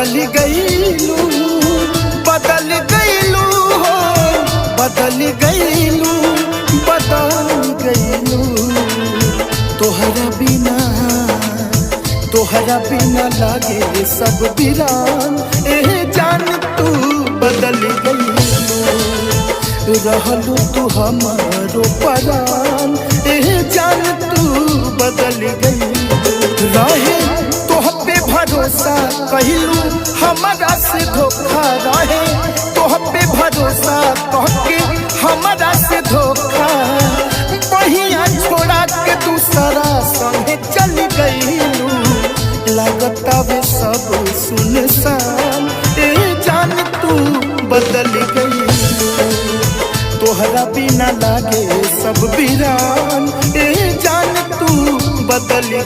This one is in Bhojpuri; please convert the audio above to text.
बदल गईलू बदल गईलू हो बदल गईलू बदल गईलू। तोहरा बिना लागे सब वीरान ए जान तू बदल गईलू। रहलू तू हमारो परान ए जान तू बदल गईलू। रहे तोह पे भरोसा कहलू हमारा से धोखा रहे तोह पे भरोसा कहके हमारा से धोखा। बहिया छोड़ा के दूसरा संगे चल गईलू। लागता वे सब सुनसान ए जान तू बदल गईलू। तोहरा बिना लागे सब वीरान ए जान तू बदल गई।